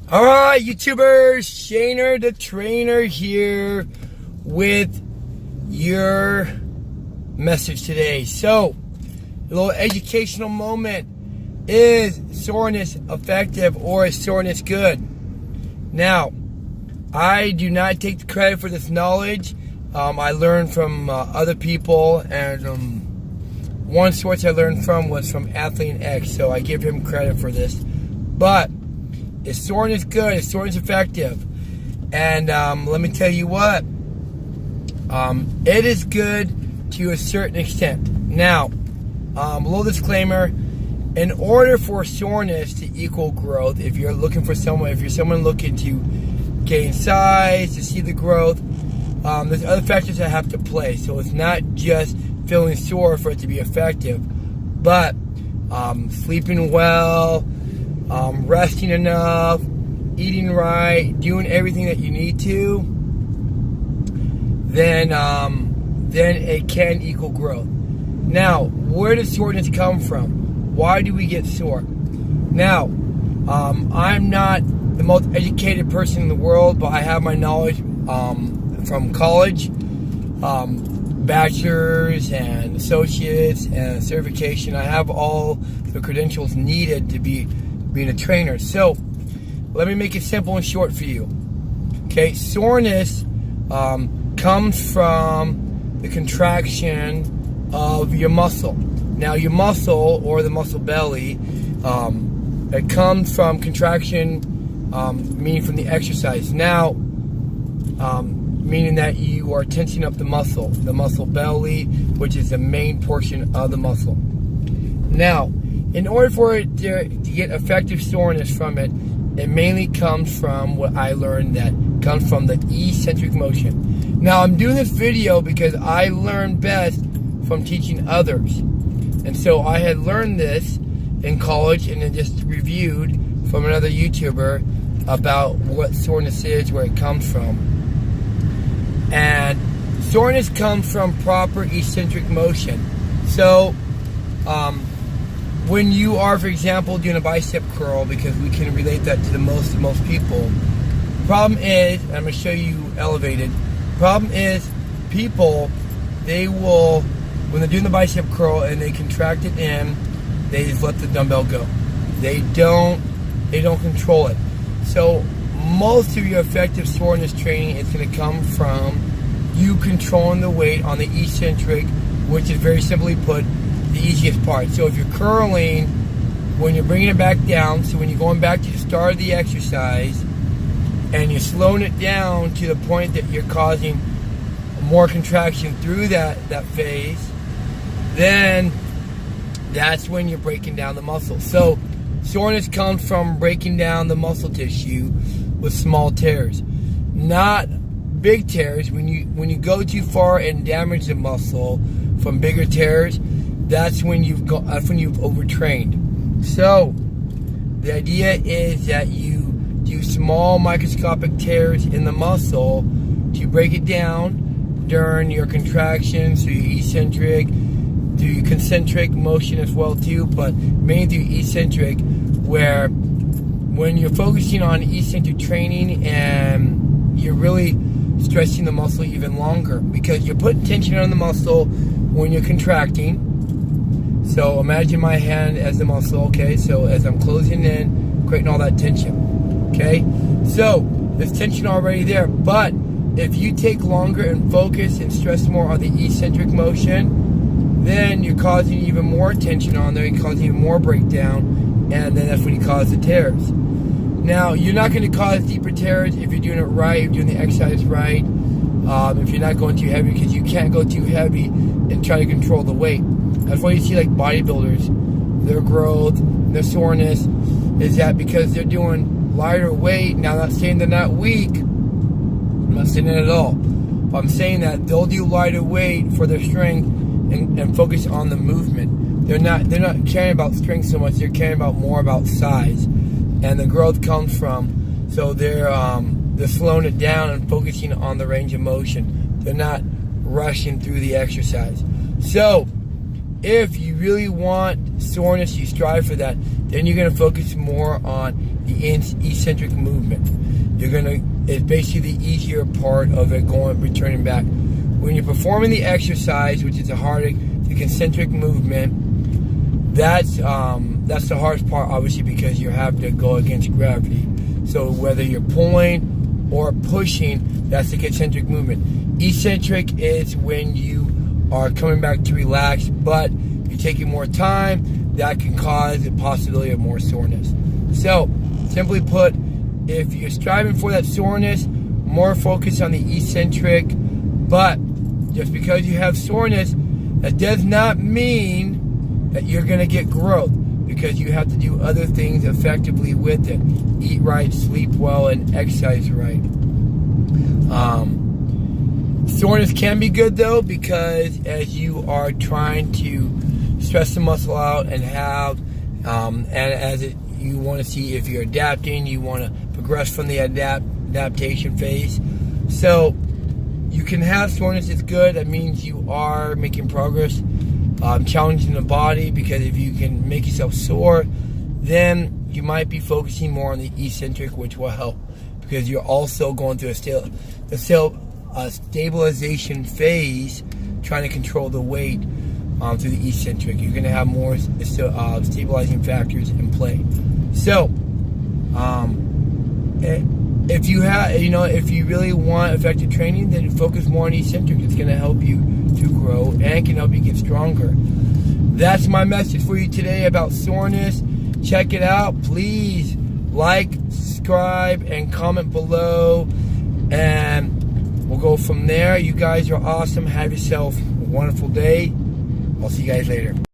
Alright, YouTubers, Shaner the Trainer here with your message today. So, a little educational moment. Is soreness effective or is soreness good? Now, I do not take the credit for this knowledge. I learned from other people, and one source I learned from was from Athlete X, so I give him credit for this. But is soreness good? Is soreness effective? And let me tell you what, it is good to a certain extent. Now, a little disclaimer: in order for soreness to equal growth, if you're someone looking to gain size, to see the growth, there's other factors that have to play. So it's not just feeling sore for it to be effective, but sleeping well, resting enough, eating right, doing everything that you need to, then it can equal growth. Now, where does soreness come from? Why do we get sore? Now, I'm not the most educated person in the world, but I have my knowledge from college, bachelor's and associates and certification. I have all the credentials needed to being a trainer. So let me make it simple and short for you. Okay, soreness comes from the contraction of your muscle. Now, your muscle, or the muscle belly, it comes from contraction, meaning from the exercise. Now, meaning that you are tensing up the muscle belly, which is the main portion of the muscle. Now, in order for it to get effective soreness from it, it mainly comes from what I learned, that comes from the eccentric motion. Now, I'm doing this video because I learn best from teaching others. And so I had learned this in college and then just reviewed from another YouTuber about what soreness is, where it comes from. And soreness comes from proper eccentric motion. So, when you are, for example, doing a bicep curl, because we can relate that to most people, problem is, and I'm going to show you elevated, problem is, people, they will, when they're doing the bicep curl and they contract it in, they just let the dumbbell go. They don't control it. So most of your effective soreness training is going to come from you controlling the weight on the eccentric, which is, very simply put, the easiest part. So if you're curling, when you're bringing it back down, so when you're going back to the start of the exercise and you're slowing it down to the point that you're causing more contraction through that phase, then that's when you're breaking down the muscle. So soreness comes from breaking down the muscle tissue with small tears, not big tears. When you go too far and damage the muscle from bigger tears, that's when you've overtrained. So the idea is that you do small microscopic tears in the muscle to break it down during your contractions, through your eccentric, through your concentric motion as well too, but mainly through eccentric, where when you're focusing on eccentric training, and you're really stressing the muscle even longer, because you're putting tension on the muscle when you're contracting. So imagine my hand as the muscle, okay? So as I'm closing in, creating all that tension, okay? So there's tension already there, but if you take longer and focus and stress more on the eccentric motion, then you're causing even more tension on there, you're causing even more breakdown, and then that's when you cause the tears. Now, you're not going to cause deeper tears if you're doing it right, if you're doing the exercise right, if you're not going too heavy, because you can't go too heavy and try to control the weight. That's why you see, like, bodybuilders, their growth, their soreness is that because they're doing lighter weight. Now, I'm not saying they're not weak, I'm not saying that at all, but I'm saying that they'll do lighter weight for their strength and focus on the movement. They're not caring about strength so much, they're caring about more about size, and the growth comes from, so they're slowing it down and focusing on the range of motion. They're not rushing through the exercise. So if you really want soreness, you strive for that. then you're going to focus more on the eccentric movement. It's basically the easier part of it, returning back. When you're performing the exercise, which is the concentric movement, that's the hardest part, obviously, because you have to go against gravity. So whether you're pulling or pushing, that's the concentric movement. Eccentric is when you are coming back to relax, but you're taking more time. That can cause the possibility of more soreness. So, simply put, if you're striving for that soreness, more focus on the eccentric. But just because you have soreness, that does not mean that you're going to get growth, because you have to do other things effectively with it. Eat right, sleep well, and exercise right. Soreness can be good though, because as you are trying to stress the muscle out and you want to see if you're adapting, you want to progress from the adaptation phase. So you can have soreness. It's good. That means you are making progress, challenging the body, because if you can make yourself sore, then you might be focusing more on the eccentric, which will help, because you're also going through a stabilization phase, trying to control the weight through the eccentric. You're going to have more stabilizing factors in play. So, if you really want effective training, then focus more on eccentric. It's going to help you to grow and can help you get stronger. That's my message for you today about soreness. Check it out. Please like, subscribe, and comment below, and we'll go from there. You guys are awesome. Have yourself a wonderful day. I'll see you guys later.